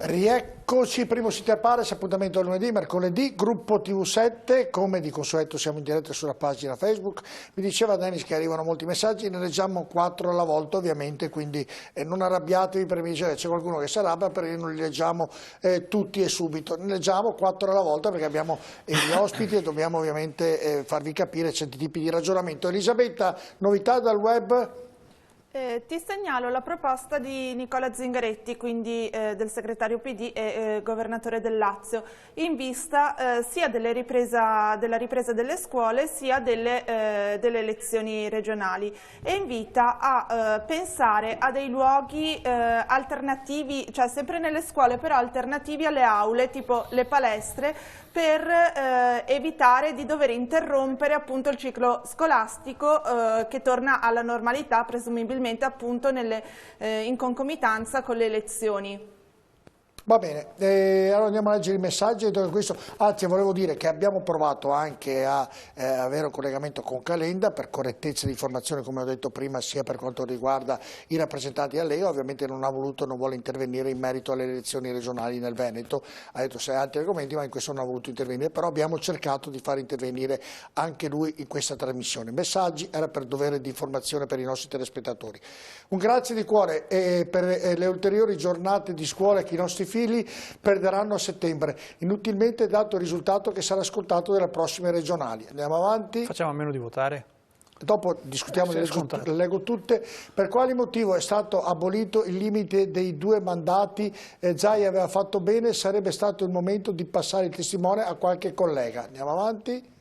Rieccoci, primo sito a Pares, appuntamento lunedì, mercoledì, gruppo TV7, come di consueto siamo in diretta sulla pagina Facebook. Mi diceva Dennis che arrivano molti messaggi, ne leggiamo 4 alla volta ovviamente, quindi non arrabbiatevi per mi dice c'è qualcuno che si arrabbia perché non li leggiamo tutti e subito, ne leggiamo 4 alla volta perché abbiamo gli ospiti e dobbiamo ovviamente farvi capire certi tipi di ragionamento. Elisabetta, novità dal web? Ti segnalo la proposta di Nicola Zingaretti, quindi del segretario PD e governatore del Lazio, in vista sia della ripresa delle scuole sia delle elezioni regionali, e invita a pensare a dei luoghi alternativi, cioè sempre nelle scuole però alternativi alle aule, tipo le palestre, per evitare di dover interrompere appunto il ciclo scolastico che torna alla normalità presumibilmente appunto in concomitanza con le elezioni. Va bene, allora andiamo a leggere i messaggi. Anzi, volevo dire che abbiamo provato anche a avere un collegamento con Calenda per correttezza di informazione, come ho detto prima, sia per quanto riguarda i rappresentanti della Lega. Ovviamente non vuole intervenire in merito alle elezioni regionali nel Veneto, ha detto se ha altri argomenti, ma in questo non ha voluto intervenire, però abbiamo cercato di far intervenire anche lui in questa trasmissione. Messaggi era per dovere di informazione per i nostri telespettatori. Un grazie di cuore per le ulteriori giornate di scuola che i nostri figli perderanno a settembre, inutilmente dato il risultato che sarà scontato delle prossime regionali. Andiamo avanti. Facciamo a meno di votare. Dopo discutiamo, le leggo tutte. Per quale motivo è stato abolito il limite dei 2 mandati? Zaia aveva fatto bene, sarebbe stato il momento di passare il testimone a qualche collega. Andiamo avanti.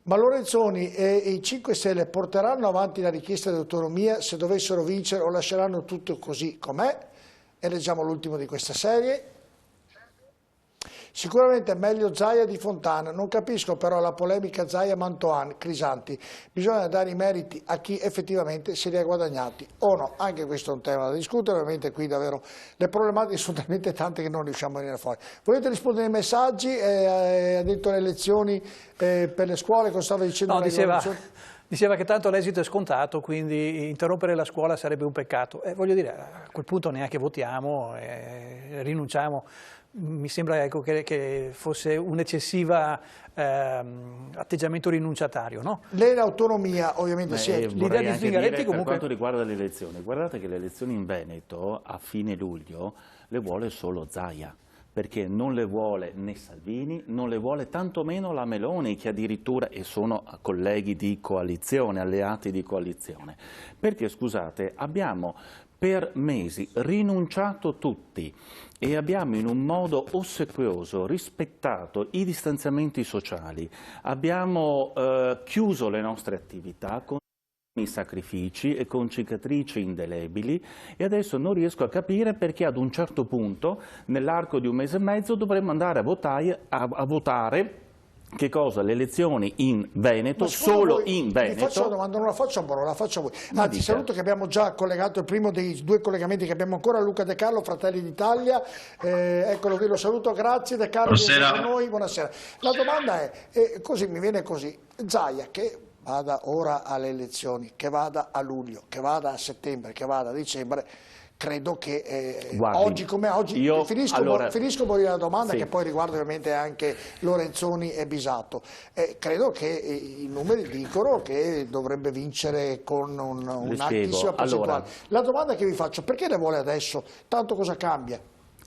Ma Lorenzoni e i 5 Stelle porteranno avanti la richiesta di autonomia se dovessero vincere o lasceranno tutto così com'è? E leggiamo l'ultimo di questa serie. Sicuramente è meglio Zaia di Fontana, non capisco però la polemica Zaia-Mantoan, Crisanti, bisogna dare i meriti a chi effettivamente se li ha guadagnati o no, anche questo è un tema da discutere, ovviamente qui davvero le problematiche sono talmente tante che non riusciamo a venire fuori. Volete rispondere ai messaggi? Ha detto le elezioni per le scuole, cosa stava dicendo? No, diceva che tanto l'esito è scontato, quindi interrompere la scuola sarebbe un peccato. Voglio dire, a quel punto neanche votiamo, rinunciamo. Mi sembra che fosse un eccessivo atteggiamento rinunciatario, no? L'autonomia ovviamente l'idea di Zingaretti comunque... Per quanto riguarda le elezioni, guardate che le elezioni in Veneto a fine luglio le vuole solo Zaia, perché non le vuole né Salvini, non le vuole tantomeno la Meloni, che addirittura, e sono colleghi di coalizione, alleati di coalizione. Perché, scusate, abbiamo per mesi rinunciato tutti e abbiamo in un modo ossequioso rispettato i distanziamenti sociali, abbiamo chiuso le nostre attività con i sacrifici e con cicatrici indelebili, e adesso non riesco a capire perché ad un certo punto, nell'arco di un mese e mezzo, dovremmo andare a votare che cosa? Le elezioni in Veneto, solo in Veneto. Vi faccio una domanda, non la faccio a Moro, la faccio a voi. Anzi, saluto che abbiamo già collegato il primo dei 2 collegamenti che abbiamo ancora, Luca De Carlo, Fratelli d'Italia. Eccolo qui, lo saluto, grazie De Carlo. Buonasera. Con noi, buonasera. La domanda è, così mi viene così, Zaia che vada ora alle elezioni, che vada a luglio, che vada a settembre, che vada a dicembre, credo che oggi come oggi, finisco poi la domanda che poi riguarda ovviamente anche Lorenzoni e Bisato, credo che i numeri dicono che dovrebbe vincere con un'altissima percentuale. La domanda che vi faccio, perché le vuole adesso? Tanto cosa cambia?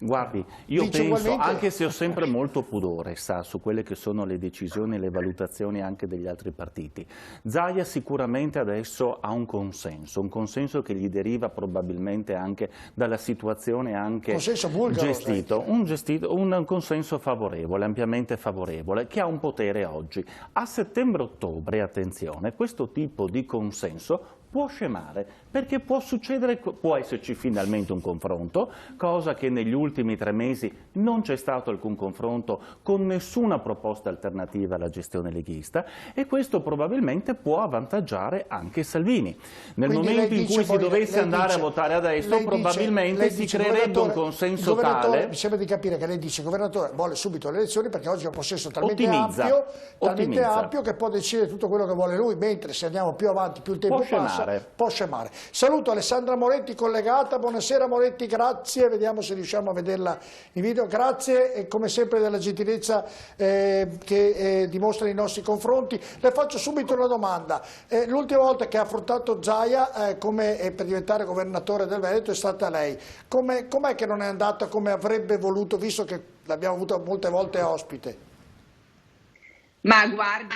Guardi, io penso, anche se ho sempre molto pudore, su quelle che sono le decisioni e le valutazioni anche degli altri partiti, Zaia sicuramente adesso ha un consenso che gli deriva probabilmente anche dalla situazione anche gestito, un consenso favorevole, ampiamente favorevole, che ha un potere oggi. A settembre-ottobre, attenzione, questo tipo di consenso può scemare, perché può succedere, può esserci finalmente un confronto, cosa che negli ultimi 3 mesi non c'è stato alcun confronto con nessuna proposta alternativa alla gestione leghista, e questo probabilmente può avvantaggiare anche Salvini. Nel momento in cui si dovesse andare a votare adesso, probabilmente si creerebbe un consenso tale. Mi sembra di capire che lei dice che il governatore vuole subito le elezioni perché oggi ha un possesso talmente ampio che può decidere tutto quello che vuole lui, mentre se andiamo più avanti, più il tempo passa, può scemare. Saluto Alessandra Moretti collegata, buonasera Moretti, grazie, vediamo se riusciamo a vederla in video, grazie e come sempre della gentilezza che dimostra nei nostri confronti. Le faccio subito una domanda, l'ultima volta che ha affrontato Zaia per diventare governatore del Veneto è stata lei, com'è che non è andata come avrebbe voluto, visto che l'abbiamo avuta molte volte ospite? Ma guardi,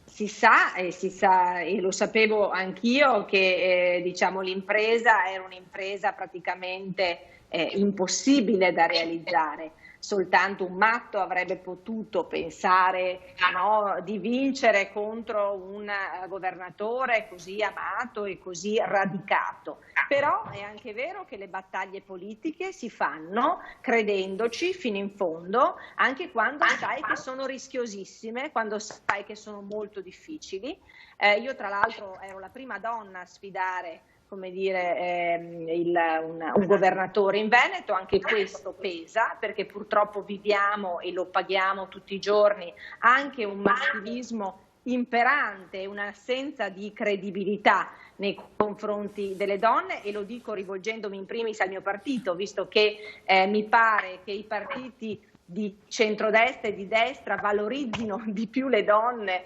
si sa e lo sapevo anch'io che diciamo, l'impresa era un'impresa praticamente impossibile da realizzare. Soltanto un matto avrebbe potuto pensare di vincere contro un governatore così amato e così radicato. Però è anche vero che le battaglie politiche si fanno credendoci fino in fondo, anche quando sai che sono rischiosissime, quando sai che sono molto difficili. Io tra l'altro ero la prima donna a sfidare, come dire, un governatore in Veneto, anche questo pesa, perché purtroppo viviamo e lo paghiamo tutti i giorni anche un maschilismo imperante, un'assenza di credibilità nei confronti delle donne, e lo dico rivolgendomi in primis al mio partito, visto che mi pare che i partiti di centrodestra e di destra valorizzino di più le donne,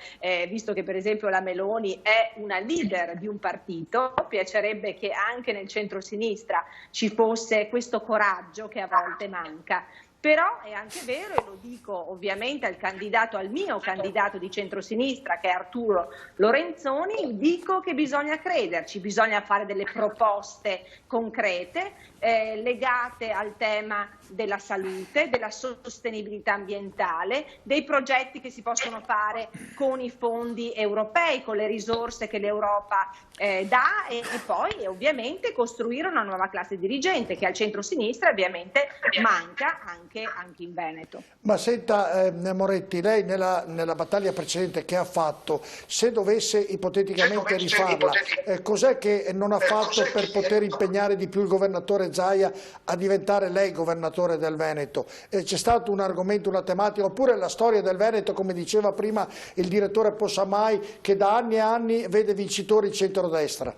visto che per esempio la Meloni è una leader di un partito. Piacerebbe che anche nel centro-sinistra ci fosse questo coraggio che a volte manca. Però è anche vero, e lo dico ovviamente al mio candidato di centrosinistra, che è Arturo Lorenzoni, dico che bisogna crederci, bisogna fare delle proposte concrete legate al tema della salute, della sostenibilità ambientale, dei progetti che si possono fare con i fondi europei, con le risorse che l'Europa dà, e poi ovviamente costruire una nuova classe dirigente che al centro-sinistra ovviamente manca anche in Veneto. Ma senta Moretti, lei nella battaglia precedente che ha fatto, se dovesse ipoteticamente rifarla, cos'è che non ha fatto per poter impegnare di più il governatore Zaia a diventare lei governatore del Veneto? C'è stato un argomento, una tematica, oppure la storia del Veneto, come diceva prima il direttore Possamai, che da anni e anni vede vincitori il centrodestra?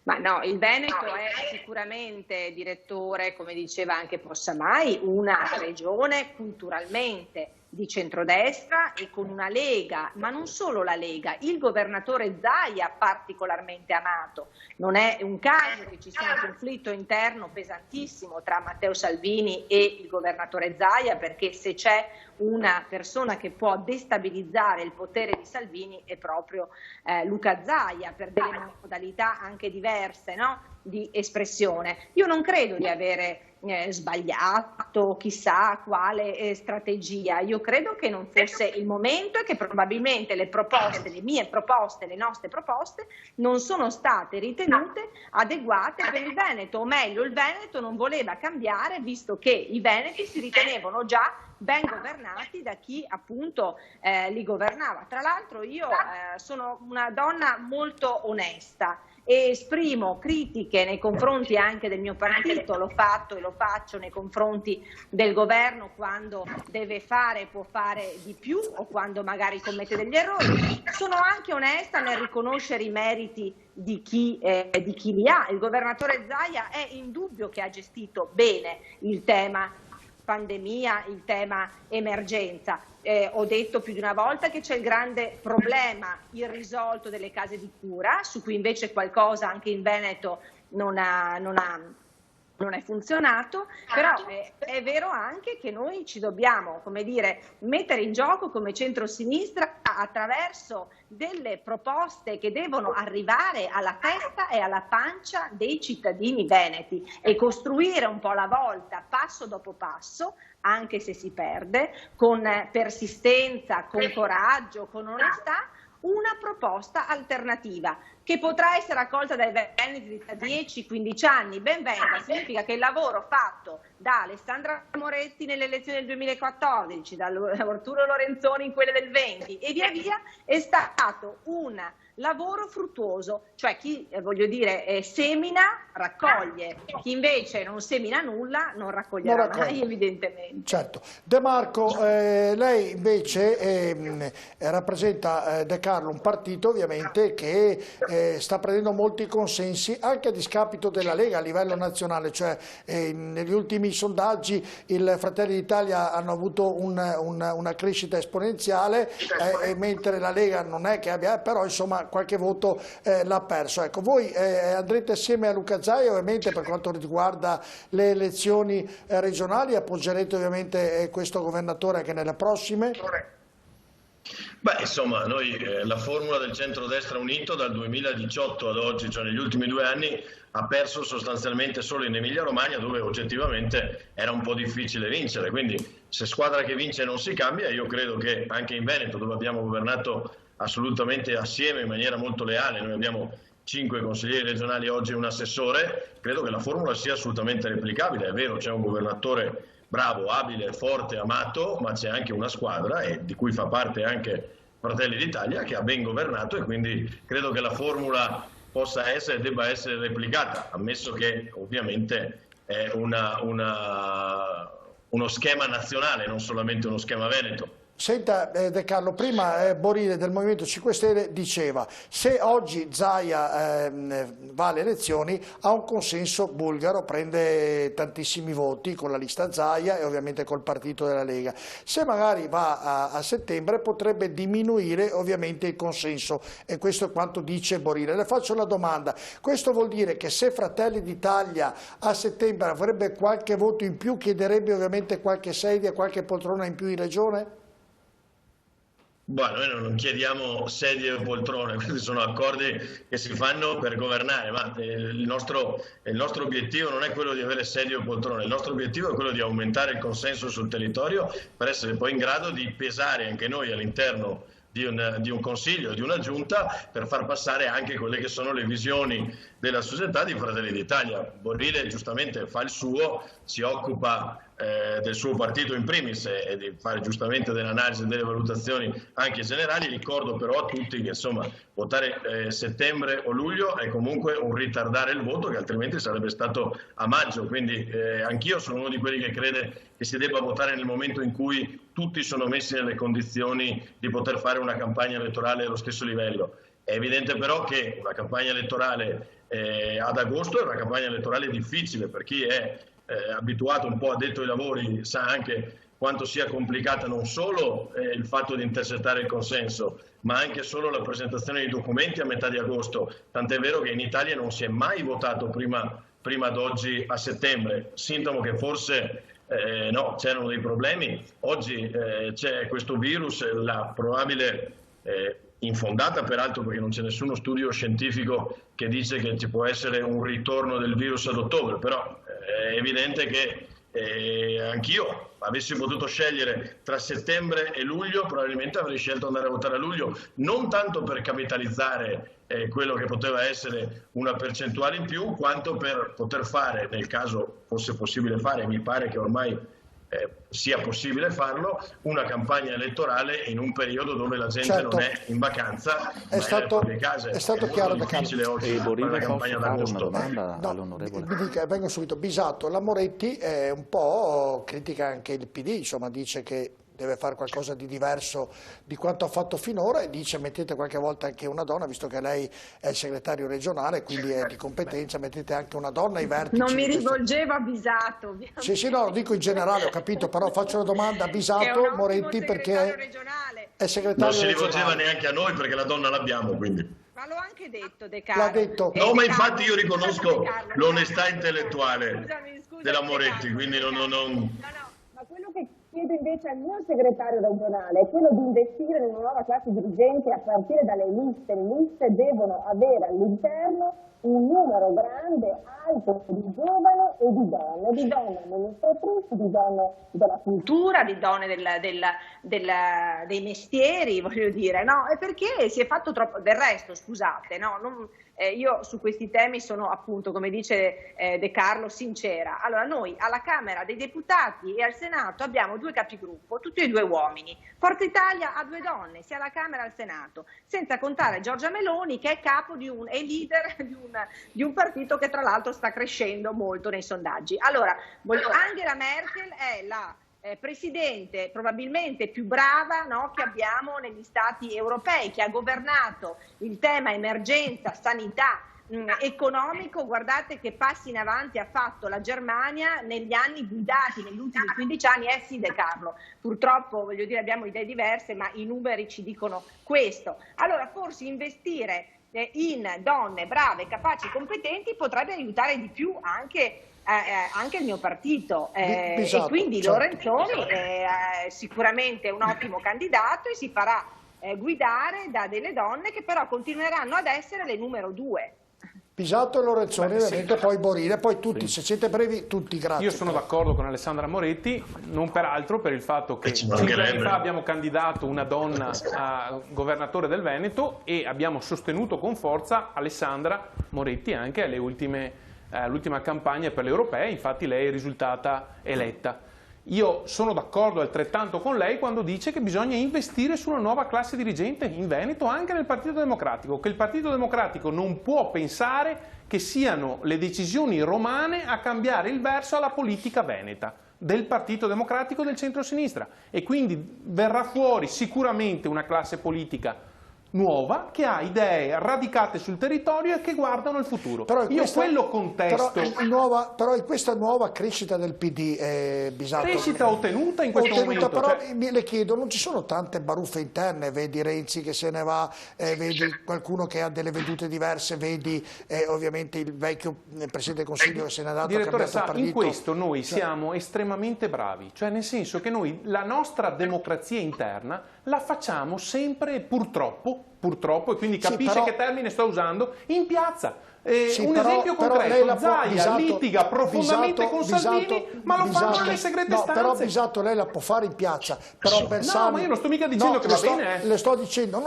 Ma no, il Veneto è sicuramente, direttore, come diceva anche Possamai, una regione culturalmente di centrodestra e con una Lega, ma non solo la Lega, il governatore Zaia particolarmente amato. Non è un caso che ci sia un conflitto interno pesantissimo tra Matteo Salvini e il governatore Zaia, perché se c'è una persona che può destabilizzare il potere di Salvini è proprio Luca Zaia, per delle modalità anche diverse, no? Di espressione. Io non credo di avere sbagliato chissà quale strategia, io credo che non fosse il momento e che probabilmente le proposte, le mie proposte, le nostre proposte non sono state ritenute adeguate per il Veneto, o meglio il Veneto non voleva cambiare, visto che i veneti si ritenevano già ben governati da chi appunto li governava. Tra l'altro io sono una donna molto onesta e esprimo critiche nei confronti anche del mio partito, l'ho fatto e lo faccio nei confronti del governo quando deve fare e può fare di più o quando magari commette degli errori. Sono anche onesta nel riconoscere i meriti di chi li ha. Il governatore Zaia è indubbio che ha gestito bene il tema pandemia, il tema emergenza. Ho detto più di una volta che c'è il grande problema irrisolto delle case di cura, su cui invece qualcosa anche in Veneto non è funzionato, però è vero anche che noi ci dobbiamo, come dire, mettere in gioco come centrosinistra attraverso delle proposte che devono arrivare alla testa e alla pancia dei cittadini veneti e costruire un po' alla volta, passo dopo passo, anche se si perde, con persistenza, con coraggio, con onestà, una proposta alternativa che potrà essere accolta dai veneti da 10-15 anni, ben venga, significa che il lavoro fatto da Alessandra Moretti nelle elezioni del 2014, da Arturo Lorenzoni in quelle del 20 e via via è stato un lavoro fruttuoso, cioè chi semina raccoglie, chi invece non semina nulla non raccoglierà mai, evidentemente. Certo. De Marco, lei invece rappresenta De Carlo, un partito ovviamente che sta prendendo molti consensi anche a discapito della Lega a livello nazionale, cioè negli ultimi sondaggi il Fratelli d'Italia hanno avuto una crescita esponenziale, mentre la Lega non è che abbia, però insomma qualche voto l'ha perso. Ecco, voi andrete assieme a Luca Zaia ovviamente per quanto riguarda le elezioni regionali, appoggerete ovviamente questo governatore anche nelle prossime? Beh, insomma, noi la formula del centrodestra unito dal 2018 ad oggi, cioè negli ultimi 2 anni, ha perso sostanzialmente solo in Emilia-Romagna, dove oggettivamente era un po' difficile vincere. Quindi se squadra che vince non si cambia, io credo che anche in Veneto, dove abbiamo governato assolutamente assieme in maniera molto leale, noi abbiamo 5 consiglieri regionali oggi e un assessore, credo che la formula sia assolutamente replicabile. È vero, c'è un governatore bravo, abile, forte, amato, ma c'è anche una squadra, e di cui fa parte anche Fratelli d'Italia, che ha ben governato, e quindi credo che la formula possa essere e debba essere replicata, ammesso che ovviamente è uno schema nazionale, non solamente uno schema veneto. Senta De Carlo, prima Borile del Movimento 5 Stelle diceva se oggi Zaia va alle elezioni ha un consenso bulgaro, prende tantissimi voti con la lista Zaia e ovviamente col partito della Lega. Se magari va a settembre potrebbe diminuire ovviamente il consenso, e questo è quanto dice Borile. Le faccio la domanda, questo vuol dire che se Fratelli d'Italia a settembre avrebbe qualche voto in più, chiederebbe ovviamente qualche sedia, qualche poltrona in più in regione? Beh, noi non chiediamo sedie o poltrone, questi sono accordi che si fanno per governare, ma il nostro obiettivo non è quello di avere sedie o poltrone, il nostro obiettivo è quello di aumentare il consenso sul territorio per essere poi in grado di pesare anche noi all'interno di un consiglio, di una giunta, per far passare anche quelle che sono le visioni della società di Fratelli d'Italia. Borile giustamente fa il suo, si occupa del suo partito in primis e di fare giustamente delle analisi e delle valutazioni anche generali. Ricordo però a tutti che insomma votare settembre o luglio è comunque un ritardare il voto che altrimenti sarebbe stato a maggio, quindi anch'io sono uno di quelli che crede che si debba votare nel momento in cui tutti sono messi nelle condizioni di poter fare una campagna elettorale allo stesso livello. È evidente però che una campagna elettorale ad agosto è una campagna elettorale difficile, per chi è abituato un po' addetto ai lavori sa anche quanto sia complicata non solo il fatto di intercettare il consenso, ma anche solo la presentazione dei documenti a metà di agosto, tant'è vero che in Italia non si è mai votato prima d'oggi a settembre, sintomo che forse no, c'erano dei problemi. Oggi c'è questo virus, la probabile infondata peraltro, perché non c'è nessuno studio scientifico che dice che ci può essere un ritorno del virus ad ottobre, però è evidente che anch'io avessi potuto scegliere tra settembre e luglio, probabilmente avrei scelto andare a votare a luglio, non tanto per capitalizzare quello che poteva essere una percentuale in più, quanto per poter fare, nel caso fosse possibile fare, mi pare che ormai sia possibile farlo, una campagna elettorale in un periodo dove la gente certo. non è in vacanza, è stato chiaro da difficile oggi fare una campagna d'agosto. Vengo subito. Bisato, la Moretti è un po' critica anche il PD, insomma dice che deve fare qualcosa di diverso di quanto ha fatto finora e dice mettete qualche volta anche una donna, visto che lei è il segretario regionale, quindi è di competenza, mettete anche una donna ai vertici. Non mi rivolgevo a Bisato. Sì, no, lo dico in generale, ho capito, però faccio una domanda a Bisato, Moretti, perché è segretario non si rivolgeva regionale. neanche a noi perché la donna l'abbiamo, quindi. Ma l'ho anche detto, De Carlo. L'ha detto. No, ma infatti io riconosco l'onestà intellettuale della Moretti, quindi non... Ma quello che chiedo invece al mio segretario regionale è quello di investire in una nuova classe dirigente a partire dalle liste. Le liste devono avere all'interno un numero grande, alto di giovani e di donne amministratrici, di donne della cultura, di donne dei mestieri, voglio dire, no? E perché si è fatto troppo, del resto, scusate, no? Io su questi temi sono appunto, come dice De Carlo, sincera. Allora noi alla Camera dei Deputati e al Senato abbiamo 2 capigruppo gruppo, tutti e due uomini. Forza Italia ha 2 donne, sia alla Camera che al Senato, senza contare Giorgia Meloni, che è capo è leader di un partito che tra l'altro sta crescendo molto nei sondaggi. Allora, Angela Merkel è la presidente probabilmente più brava, no, che abbiamo negli stati europei, che ha governato il tema emergenza, sanità, economico. Guardate che passi in avanti ha fatto la Germania negli anni guidati, negli ultimi 15 anni, sì De Carlo, purtroppo voglio dire abbiamo idee diverse, ma i numeri ci dicono questo. Allora forse investire in donne brave, capaci, competenti potrebbe aiutare di più anche il mio partito, e quindi Lorenzoni è sicuramente un ottimo candidato e si farà guidare da delle donne che però continueranno ad essere le numero 2. Pisato e Lorenzoni, ovviamente, poi Bonino, poi tutti, se siete brevi, tutti, grazie. Io sono d'accordo con Alessandra Moretti, non peraltro per il fatto che 5 anni fa abbiamo candidato una donna a governatore del Veneto e abbiamo sostenuto con forza Alessandra Moretti anche all'ultima campagna per le europee, infatti lei è risultata eletta. Io sono d'accordo altrettanto con lei quando dice che bisogna investire su una nuova classe dirigente in Veneto, anche nel Partito Democratico, che il Partito Democratico non può pensare che siano le decisioni romane a cambiare il verso alla politica veneta del Partito Democratico del centro-sinistra, e quindi verrà fuori sicuramente una classe politica nuova che ha idee radicate sul territorio e che guardano il futuro. Però quello contesto. Però in questa nuova crescita del PD, Bisato, crescita ottenuta in questo momento. Però le chiedo, non ci sono tante baruffe interne? Vedi Renzi che se ne va, vedi qualcuno che ha delle vedute diverse, vedi ovviamente il vecchio Presidente del Consiglio che se n'è andato. Direttore, in questo noi siamo estremamente bravi, cioè nel senso che noi la nostra democrazia interna la facciamo sempre purtroppo, e quindi capisce che termine sto usando, in piazza. Un esempio concreto, Zaia litiga profondamente con Salvini, ma lo fanno nelle segrete stanze. Però Bisato lei la può fare in piazza, però Bersani... No, ma io non sto mica dicendo che va bene. Le sto dicendo,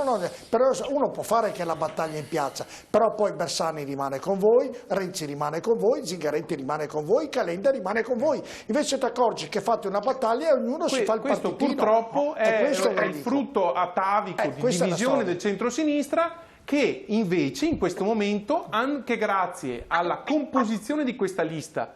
però uno può fare anche la battaglia in piazza, però poi Bersani rimane con voi, Renzi rimane con voi, Zingaretti rimane con voi, Calenda rimane con voi. Invece ti accorgi che fate una battaglia e ognuno si fa il partitino. Questo purtroppo è il frutto atavico di divisione del centro-sinistra, che invece in questo momento, anche grazie alla composizione di questa lista,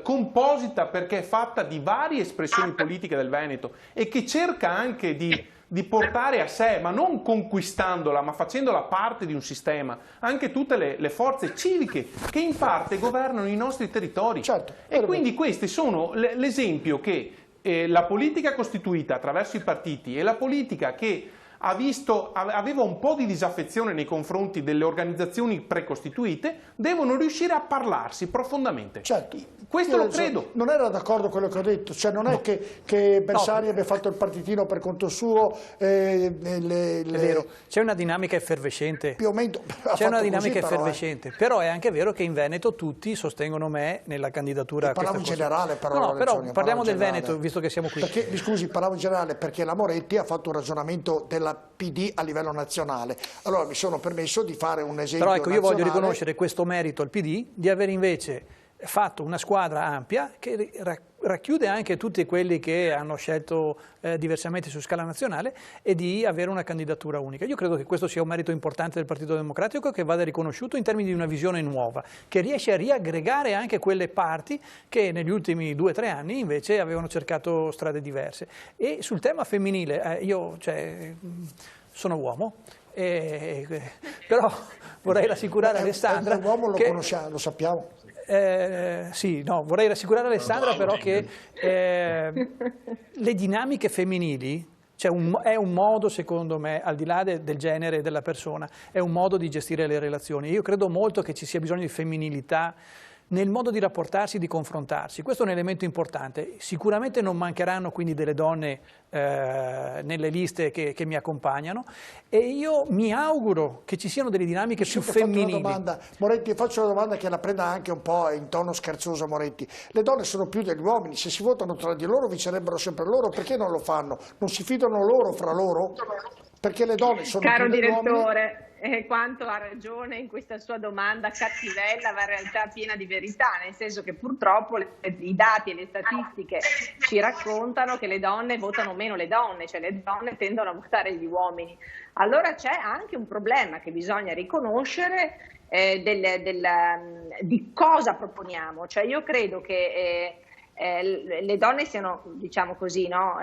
composita perché è fatta di varie espressioni politiche del Veneto e che cerca anche di portare a sé, ma non conquistandola, ma facendola parte di un sistema, anche tutte le forze civiche che in parte governano i nostri territori. Certo, e quindi questi sono l'esempio che la politica costituita attraverso i partiti e la politica che aveva un po' di disaffezione nei confronti delle organizzazioni precostituite, devono riuscire a parlarsi profondamente. Certo. Questo lo credo. Non era d'accordo quello che ho detto, cioè non è che Bersani abbia fatto il partitino per conto suo. È vero, c'è una dinamica effervescente. Più o meno. C'è una dinamica effervescente, però è anche vero che in Veneto tutti sostengono me nella candidatura. Parlavo in generale, però. No, però parliamo del Veneto, visto che siamo qui. Perché, mi scusi, parlavo in generale perché la Moretti ha fatto un ragionamento della PD a livello nazionale. Allora mi sono permesso di fare un esempio. Però ecco, io voglio riconoscere questo merito al PD di aver invece fatto una squadra ampia che racchiude anche tutti quelli che hanno scelto diversamente su scala nazionale e di avere una candidatura unica. Io credo che questo sia un merito importante del Partito Democratico che vada riconosciuto in termini di una visione nuova, che riesce a riaggregare anche quelle parti che negli ultimi 2 o 3 anni invece avevano cercato strade diverse. E sul tema femminile, io sono uomo, però vorrei rassicurare Alessandra. L'uomo lo conosciamo, lo sappiamo. Vorrei rassicurare Alessandra però che le dinamiche femminili, è un modo, secondo me, al di là del genere della persona, è un modo di gestire le relazioni. Io credo molto che ci sia bisogno di femminilità nel modo di rapportarsi, di confrontarsi. Questo è un elemento importante. Sicuramente non mancheranno quindi delle donne nelle liste che mi accompagnano e io mi auguro che ci siano delle dinamiche più femminili. Moretti, faccio una domanda che la prenda anche un po' in tono scherzoso, Moretti. Le donne sono più degli uomini, se si votano tra di loro vincerebbero sempre loro, perché non lo fanno? Non si fidano loro fra loro? Perché le donne sono più degli uomini? Caro direttore, quanto ha ragione in questa sua domanda cattivella, ma in realtà piena di verità, nel senso che purtroppo i dati e le statistiche ci raccontano che le donne votano meno le donne, cioè le donne tendono a votare gli uomini. Allora c'è anche un problema che bisogna riconoscere di cosa proponiamo. Cioè io credo che le donne siano, diciamo così, no?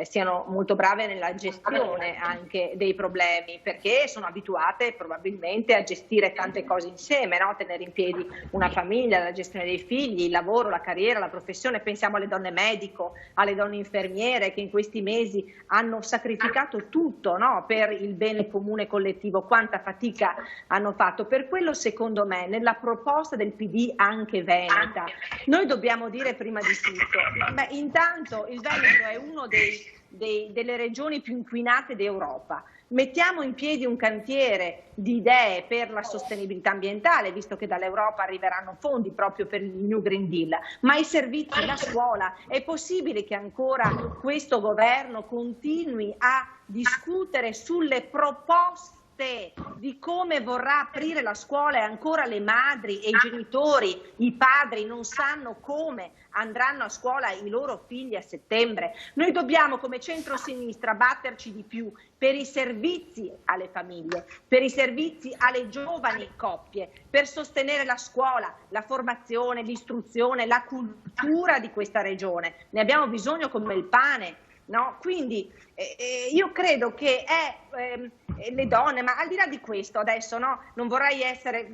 Siano molto brave nella gestione anche dei problemi, perché sono abituate probabilmente a gestire tante cose insieme, no? Tenere in piedi una famiglia, la gestione dei figli, il lavoro, la carriera, la professione. Pensiamo alle donne medico, alle donne infermiere che in questi mesi hanno sacrificato tutto, no? Per il bene comune collettivo, quanta fatica hanno fatto. Per quello, secondo me, nella proposta del PD anche veneta, noi dobbiamo dire prima di tutto, beh, intanto il Veneto è uno delle regioni più inquinate d'Europa. Mettiamo in piedi un cantiere di idee per la sostenibilità ambientale, visto che dall'Europa arriveranno fondi proprio per il New Green Deal, ma i servizi, la scuola, è possibile che ancora questo governo continui a discutere sulle proposte di come vorrà aprire la scuola e ancora le madri e i genitori, i padri non sanno come andranno a scuola i loro figli a settembre? Noi dobbiamo come centrosinistra batterci di più per i servizi alle famiglie, per i servizi alle giovani coppie, per sostenere la scuola, la formazione, l'istruzione, la cultura di questa regione. Ne abbiamo bisogno come il pane, no? Quindi io credo che le donne, ma al di là di questo adesso, no, non vorrei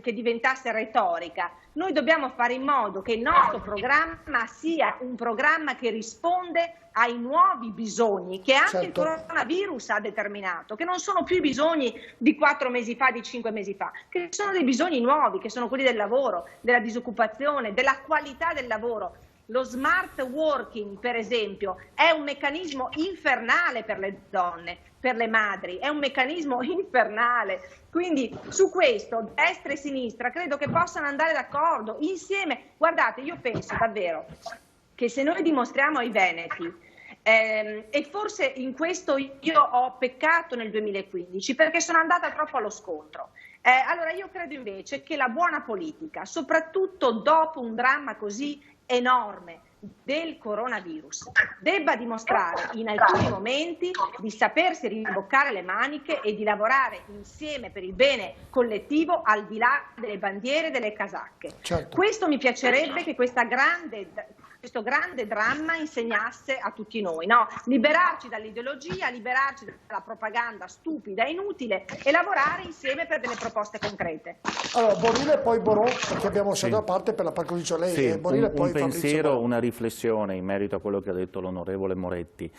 che diventasse retorica, noi dobbiamo fare in modo che il nostro programma sia un programma che risponde ai nuovi bisogni che anche il coronavirus ha determinato, che non sono più i bisogni di 4 mesi fa, di 5 mesi fa, che sono dei bisogni nuovi, che sono quelli del lavoro, della disoccupazione, della qualità del lavoro. Lo smart working, per esempio, è un meccanismo infernale per le donne, per le madri, è un meccanismo infernale. Quindi su questo destra e sinistra credo che possano andare d'accordo insieme. Guardate, io penso davvero che se noi dimostriamo ai veneti, e forse in questo io ho peccato nel 2015 perché sono andata troppo allo scontro. Allora io credo invece che la buona politica, soprattutto dopo un dramma così enorme del coronavirus, debba dimostrare in alcuni momenti di sapersi rimboccare le maniche e di lavorare insieme per il bene collettivo al di là delle bandiere e delle casacche. Certo. Questo mi piacerebbe che questo grande dramma insegnasse a tutti noi, no? Liberarci dall'ideologia, liberarci dalla propaganda stupida e inutile e lavorare insieme per delle proposte concrete. Allora, Borile e poi Borò, perché abbiamo lasciato da parte per la parcosione lei. Sì, Borile, un pensiero, una riflessione in merito a quello che ha detto l'onorevole Moretti.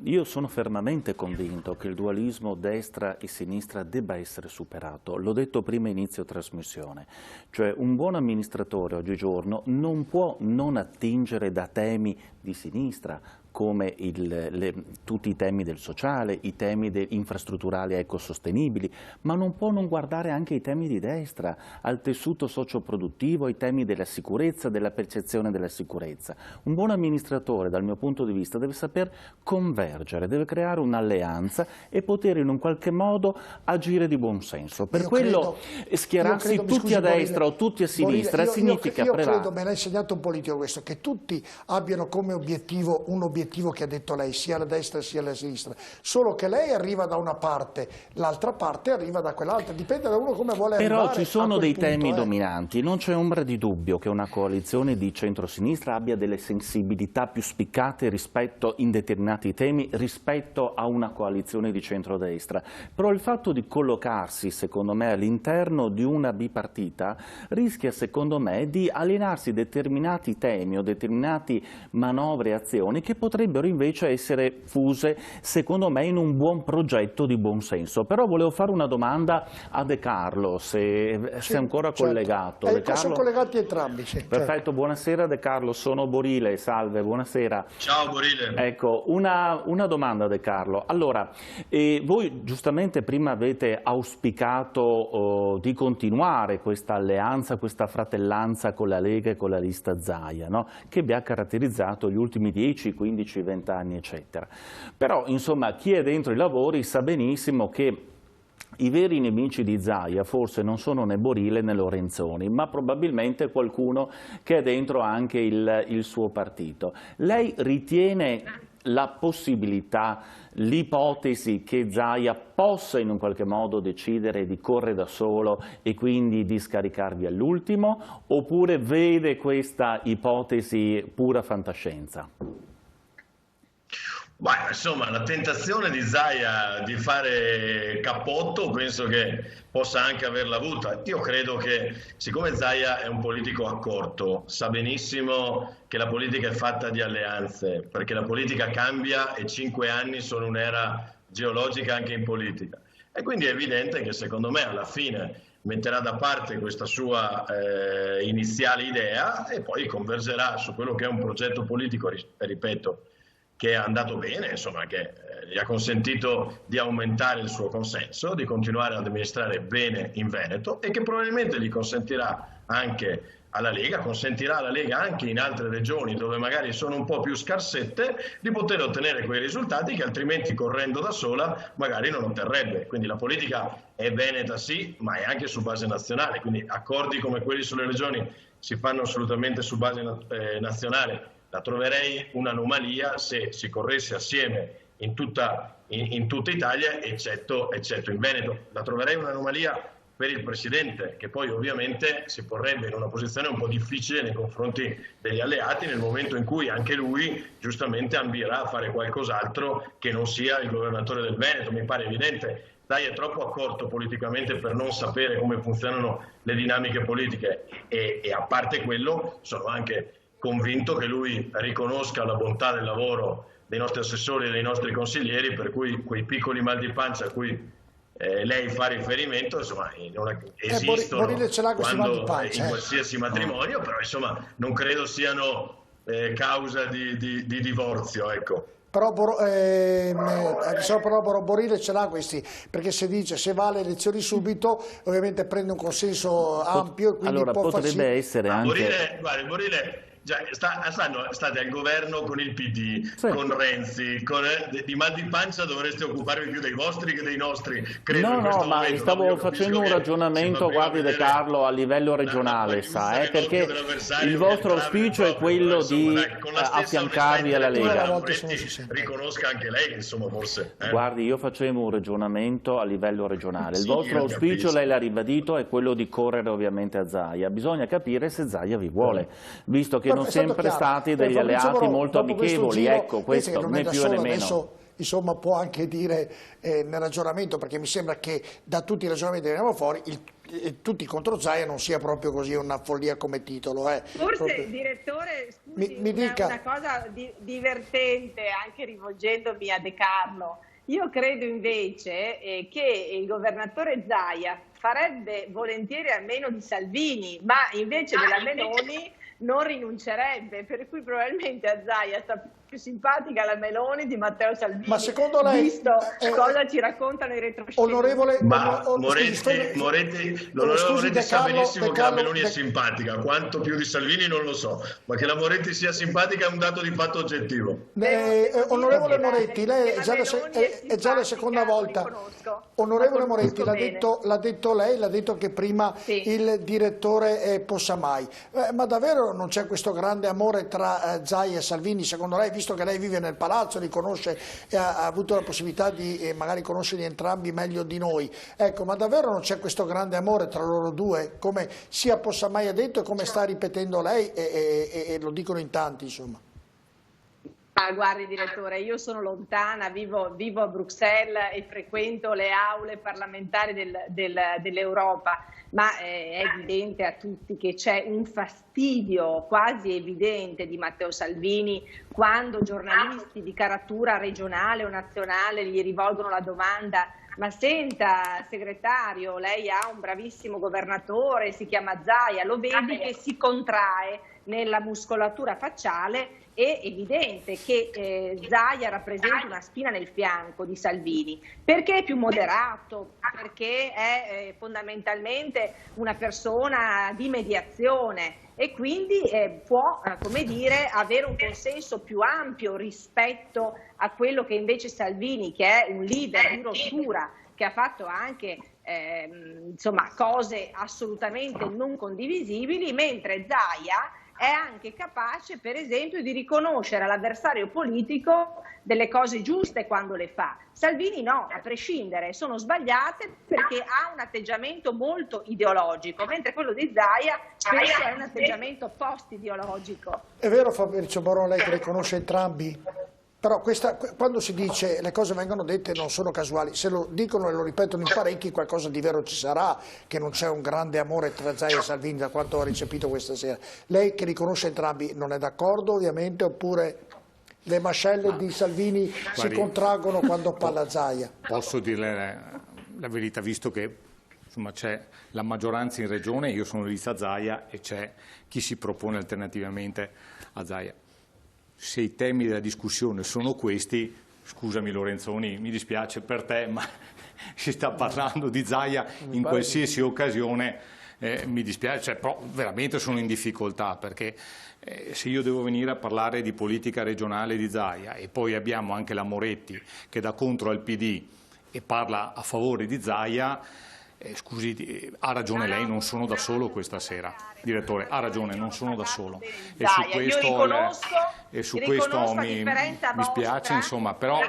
Io sono fermamente convinto che il dualismo destra e sinistra debba essere superato. L'ho detto prima inizio trasmissione, cioè un buon amministratore oggigiorno non può non attingere da temi di sinistra come tutti i temi del sociale, i temi infrastrutturali ecosostenibili, ma non può non guardare anche i temi di destra, al tessuto socioproduttivo, ai temi della sicurezza, della percezione della sicurezza. Un buon amministratore, dal mio punto di vista, deve saper convergere, deve creare un'alleanza e poter in un qualche modo agire di buon senso. Per quello schierarsi tutti a destra o tutti a sinistra significa prevale. Io credo, me l'ha insegnato un politico questo, che tutti abbiano come obiettivo un obiettivo che ha detto lei, sia alla destra sia alla sinistra, solo che lei arriva da una parte, l'altra parte arriva da quell'altra, dipende da uno come vuole arrivare. Però ci sono dei temi dominanti, non c'è ombra di dubbio che una coalizione di centrosinistra abbia delle sensibilità più spiccate rispetto in determinati temi rispetto a una coalizione di centrodestra, però il fatto di collocarsi secondo me all'interno di una bipartita rischia secondo me di alienarsi determinati temi o determinati manovre e azioni che potrebbero invece essere fuse, secondo me, in un buon progetto di buon senso. Però volevo fare una domanda a De Carlo, se è ancora collegato. De Carlo? Sono collegati entrambi. Sì, perfetto, certo. Buonasera De Carlo, sono Borile, salve, buonasera. Ciao Borile. Ecco, una domanda De Carlo. Allora, voi giustamente prima avete auspicato di continuare questa alleanza, questa fratellanza con la Lega e con la lista Zaia, no? Che vi ha caratterizzato gli ultimi 10, 15, 20 anni, eccetera. Però, insomma, chi è dentro i lavori sa benissimo che I veri nemici di Zaia forse non sono né Borile né Lorenzoni, ma probabilmente qualcuno che è dentro anche il suo partito. Lei ritiene la possibilità, l'ipotesi che Zaia possa in un qualche modo decidere di correre da solo e quindi di scaricarvi all'ultimo, oppure vede questa ipotesi pura fantascienza? Beh, insomma, la tentazione di Zaia di fare cappotto penso che possa anche averla avuta. Io credo che, siccome Zaia è un politico accorto, sa benissimo che la politica è fatta di alleanze, perché la politica cambia e 5 anni sono un'era geologica anche in politica. E quindi è evidente che secondo me alla fine metterà da parte questa sua iniziale idea e poi convergerà su quello che è un progetto politico, ripeto, che è andato bene, insomma, che gli ha consentito di aumentare il suo consenso, di continuare ad amministrare bene in Veneto e che probabilmente gli consentirà anche alla Lega, consentirà alla Lega anche in altre regioni dove magari sono un po' più scarsette di poter ottenere quei risultati che altrimenti correndo da sola magari non otterrebbe. Quindi la politica è veneta sì, ma è anche su base nazionale, quindi accordi come quelli sulle regioni si fanno assolutamente su base nazionale. La troverei un'anomalia se si corresse assieme in tutta Italia, eccetto in Veneto. La troverei un'anomalia per il Presidente, che poi ovviamente si porrebbe in una posizione un po' difficile nei confronti degli alleati nel momento in cui anche lui giustamente ambirà a fare qualcos'altro che non sia il governatore del Veneto. Mi pare evidente. Zaia è troppo accorto politicamente per non sapere come funzionano le dinamiche politiche e a parte quello sono anche convinto che lui riconosca la bontà del lavoro dei nostri assessori e dei nostri consiglieri, per cui quei piccoli mal di pancia a cui lei fa riferimento, insomma, esistono quando, in qualsiasi matrimonio, però insomma non credo siano causa di divorzio, ecco. Però Borile ce l'ha questi, perché se dice se va alle elezioni subito ovviamente prende un consenso ampio e quindi allora può potrebbe essere anche... Borile state al governo con il PD, sì, con Renzi, di mal di pancia dovreste occuparvi più dei vostri che dei nostri, credo. No, ma stavo facendo un ragionamento, guardi De Carlo, a livello regionale, perché il vostro auspicio è quello di affiancarvi alla Lega. Riconosca anche lei, insomma, forse. Guardi, io facevo un ragionamento a livello regionale. Il vostro auspicio, lei l'ha ribadito, è quello di correre ovviamente a Zaia. Bisogna capire se Zaia vi vuole, visto che sono sempre stati degli alleati molto amichevoli, ecco, questo né più né meno. Adesso, insomma, può anche dire nel ragionamento, perché mi sembra che da tutti i ragionamenti che veniamo fuori, tutti contro Zaia non sia proprio così una follia come titolo. Forse, proprio... direttore, scusi, mi dica una cosa divertente, anche rivolgendomi a De Carlo. Io credo invece che il governatore Zaia farebbe volentieri a meno di Salvini, ma invece della Meloni non rinuncerebbe, per cui probabilmente a Zaia sta più simpatica la Meloni di Matteo Salvini. Ma secondo lei, visto cosa ci raccontano i retroscena? Onorevole, Moretti sa benissimo che la Meloni è simpatica, quanto più di Salvini non lo so, ma che la Moretti sia simpatica è un dato di fatto oggettivo. Onorevole Moretti, lei è già la seconda volta. Onorevole Moretti, l'ha detto lei, l'ha detto che prima il direttore Possamai. Ma davvero non c'è questo grande amore tra Zaia e Salvini, secondo lei? Visto che lei vive nel palazzo, li conosce e ha avuto la possibilità di magari conoscerli entrambi meglio di noi, ecco, ma davvero non c'è questo grande amore tra loro due, come sia Possamai ha detto e come sta ripetendo lei e lo dicono in tanti, insomma? Guardi direttore, io sono lontana, vivo a Bruxelles e frequento le aule parlamentari dell'Europa, ma è evidente a tutti che c'è un fastidio quasi evidente di Matteo Salvini quando giornalisti di caratura regionale o nazionale gli rivolgono la domanda: ma senta segretario, lei ha un bravissimo governatore, si chiama Zaia, lo vedi che si contrae nella muscolatura facciale. È evidente che Zaia rappresenta una spina nel fianco di Salvini, perché è più moderato, perché è fondamentalmente una persona di mediazione e quindi può, come dire, avere un consenso più ampio rispetto a quello che invece Salvini, che è un leader di rottura che ha fatto anche insomma, cose assolutamente non condivisibili, mentre Zaia è anche capace, per esempio, di riconoscere all'avversario politico delle cose giuste quando le fa. Salvini no, a prescindere, sono sbagliate perché ha un atteggiamento molto ideologico, mentre quello di Zaia spesso è un atteggiamento post-ideologico. È vero, Fabrizio Boron, lei che le conosce entrambi? Però quando si dice le cose vengono dette non sono casuali, se lo dicono e lo ripetono in parecchi qualcosa di vero ci sarà, che non c'è un grande amore tra Zaia e Salvini da quanto ho ricepito questa sera. Lei che li conosce entrambi non è d'accordo ovviamente, oppure le mascelle di Salvini si contraggono quando parla Zaia? Posso dirle la verità, visto che c'è la maggioranza in regione, io sono di lista Zaia e c'è chi si propone alternativamente a Zaia. Se i temi della discussione sono questi, scusami Lorenzoni, mi dispiace per te, ma si sta parlando di Zaia in qualsiasi occasione, mi dispiace, però veramente sono in difficoltà, perché se io devo venire a parlare di politica regionale di Zaia e poi abbiamo anche la Moretti che dà contro al PD e parla a favore di Zaia, scusi, ha ragione lei, non sono da solo questa sera, direttore, ha ragione, non sono da solo e su questo mi spiace, insomma, però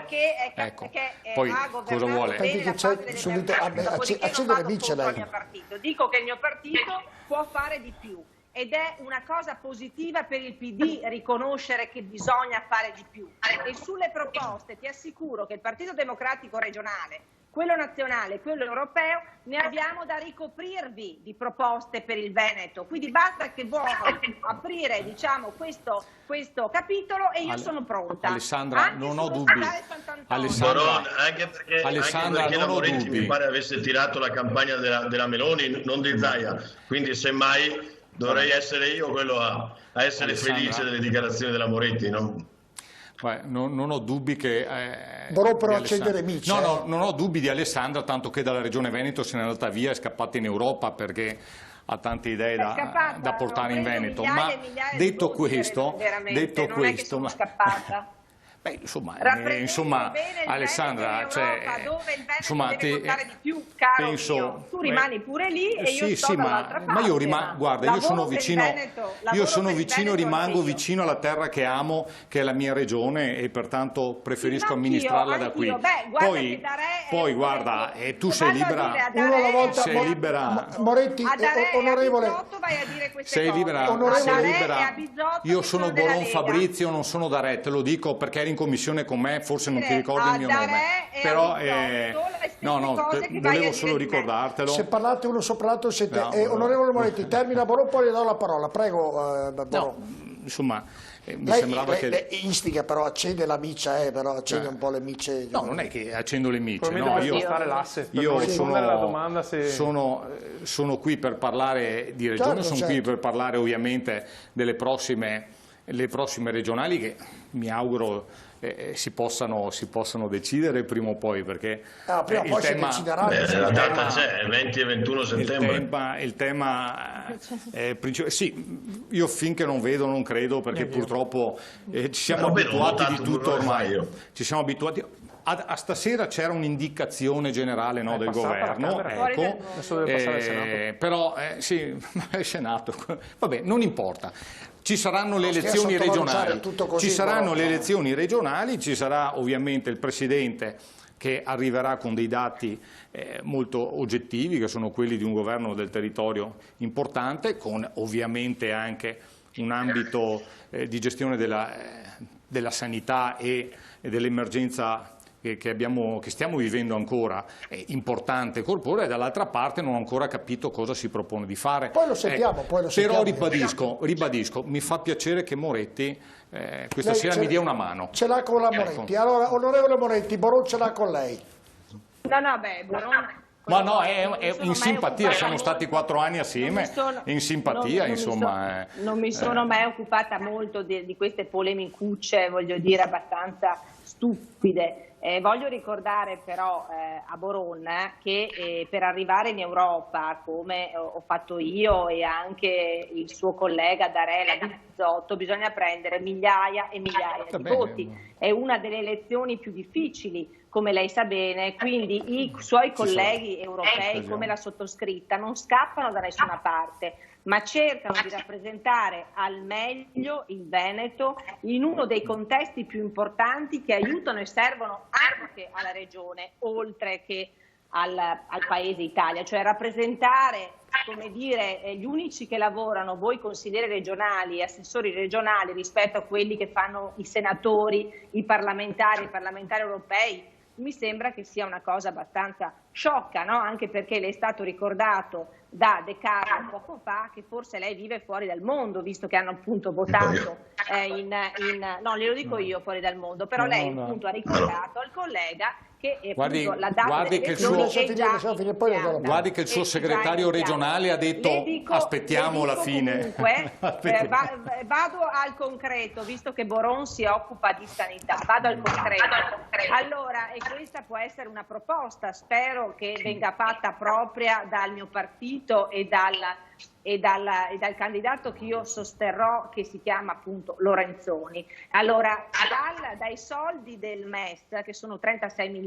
ecco, poi cosa vuole? Accendere Bice lei. Dico che il mio partito può fare di più ed è una cosa positiva per il PD riconoscere che bisogna fare di più, e sulle proposte ti assicuro che il Partito Democratico regionale, quello nazionale, quello europeo, ne abbiamo da ricoprirvi di proposte per il Veneto, quindi basta che vuoi aprire, diciamo, questo capitolo e io sono pronta. Alessandra, anche non ho dubbi. Anche perché la Moretti mi pare avesse tirato la campagna della Meloni, non di Zaia, quindi semmai dovrei essere io quello a essere felice delle dichiarazioni della Moretti, no? Non ho dubbi che per accendere Mice. No, non ho dubbi di Alessandra, tanto che dalla Regione Veneto se n'è andata via, è scappata in Europa perché ha tante idee da portare in Veneto. Ma detto questo, beh, insomma Alessandra, penso, tu rimani pure lì e io sto dall'altra parte. Ma io guarda, rimango vicino alla terra che amo, che è la mia regione, e pertanto preferisco amministrarla da qui. Poi guarda, tu sei libera, Moretti, onorevole, sei libera, io sono Boron Fabrizio, non sono Daret, te lo dico perché eri in commissione con me, forse non ti ricordi il mio nome, però volevo solo ricordartelo. Se parlate uno sopra l'altro siete... onorevole Moretti, termina Boron, poi le do la parola, prego. Insomma, mi sembrava che... Lei istiga, però accende la miccia, però accende un po' le micce. No, non è che accendo le micce, sono qui per parlare di regione, sono qui per parlare ovviamente delle prossime regionali che mi auguro si possano decidere prima o poi, perché prima o poi si deciderà. La data c'è, 20 e 21 settembre. Il tema sì, io finché non vedo non credo, perché purtroppo ci siamo abituati di tutto ormai. Ci siamo abituati. A stasera c'era un'indicazione generale del governo, però sì, è Senato, vabbè, non importa. Ci saranno le elezioni regionali, ci sarà ovviamente il Presidente che arriverà con dei dati molto oggettivi, che sono quelli di un governo del territorio importante, con ovviamente anche un ambito di gestione della sanità e dell'emergenza che stiamo vivendo ancora, importante, corporea, e dall'altra parte non ho ancora capito cosa si propone di fare. Poi lo sentiamo, Però ribadisco, mi fa piacere che Moretti questa sera mi dia una mano. Ce l'ha con la Moretti. Allora, onorevole Moretti, Boron ce l'ha con lei. Boron... Ma no, è in simpatia, siamo stati 4 anni assieme, in simpatia, insomma. Non mi sono mai occupata molto di queste polemicucce, voglio dire, abbastanza stupide. Voglio ricordare però a Boron che per arrivare in Europa, come ho fatto io e anche il suo collega Darella Bizzotto, bisogna prendere migliaia e migliaia di voti. È una delle elezioni più difficili, come lei sa bene, quindi i suoi colleghi europei come la sottoscritta non scappano da nessuna parte, ma cercano di rappresentare al meglio il Veneto in uno dei contesti più importanti che aiutano e servono anche alla regione, oltre che al paese Italia, cioè rappresentare, come dire, gli unici che lavorano, voi consiglieri regionali e assessori regionali, rispetto a quelli che fanno i senatori, i parlamentari europei. Mi sembra che sia una cosa abbastanza sciocca, no? Anche perché le è stato ricordato da De Carlo poco fa che forse lei vive fuori dal mondo, visto che hanno appunto votato no, glielo dico io fuori dal mondo, però lei appunto ha ricordato al collega che la data delle elezioni è già iniziata. Guardi che il suo segretario regionale ha detto aspettiamo la fine. Comunque, vado al concreto, visto che Boron si occupa di sanità, vado al concreto. Allora, e questa può essere una proposta, spero che venga fatta propria dal mio partito e dal candidato che io sosterrò, che si chiama appunto Lorenzoni. Allora, dai soldi del MES, che sono 36 miliardi,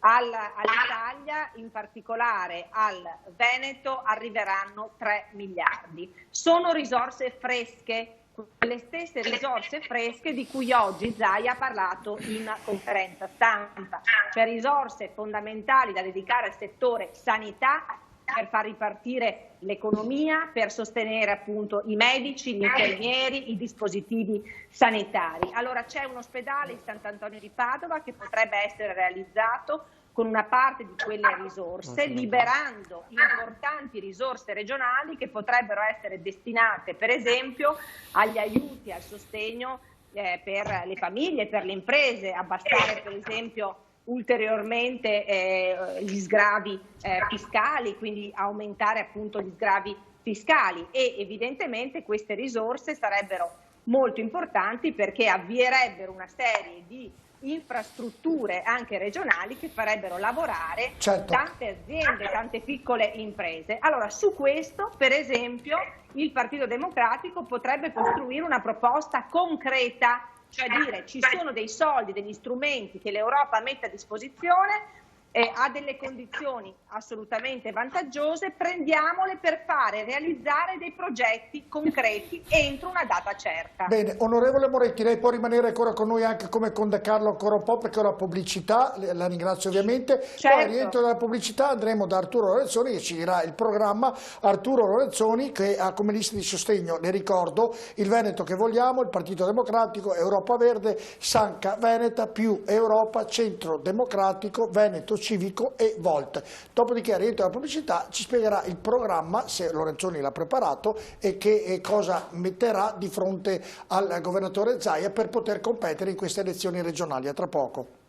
all'Italia, in particolare al Veneto, arriveranno 3 miliardi. Sono risorse fresche, quelle stesse risorse fresche di cui oggi Zaia ha parlato in conferenza stampa, cioè risorse fondamentali da dedicare al settore sanità, per far ripartire l'economia, per sostenere appunto i medici, gli infermieri, i dispositivi sanitari. Allora c'è un ospedale in Sant'Antonio di Padova che potrebbe essere realizzato con una parte di quelle risorse, liberando importanti risorse regionali che potrebbero essere destinate per esempio agli aiuti, al sostegno per le famiglie, per le imprese, abbassare per esempio ulteriormente gli sgravi fiscali, quindi aumentare appunto gli sgravi fiscali, e evidentemente queste risorse sarebbero molto importanti perché avvierebbero una serie di infrastrutture anche regionali che farebbero lavorare tante aziende, tante piccole imprese. Allora su questo per esempio il Partito Democratico potrebbe costruire una proposta concreta, cioè dire ci sono dei soldi, degli strumenti che l'Europa mette a disposizione, ha delle condizioni assolutamente vantaggiose, prendiamole per fare realizzare dei progetti concreti entro una data certa. Bene, onorevole Moretti, lei può rimanere ancora con noi anche come con De Carlo ancora un po', perché ho la pubblicità, la ringrazio ovviamente, poi al rientro dalla pubblicità andremo da Arturo Lorenzoni che ci dirà il programma. Arturo Lorenzoni che ha come lista di sostegno, le ricordo, il Veneto che vogliamo, il Partito Democratico, Europa Verde, Sanca Veneta più Europa, Centro Democratico, Veneto Civico e Volt. Dopodiché al rientro della pubblicità ci spiegherà il programma, se Lorenzoni l'ha preparato, e che cosa metterà di fronte al governatore Zaia per poter competere in queste elezioni regionali. A tra poco.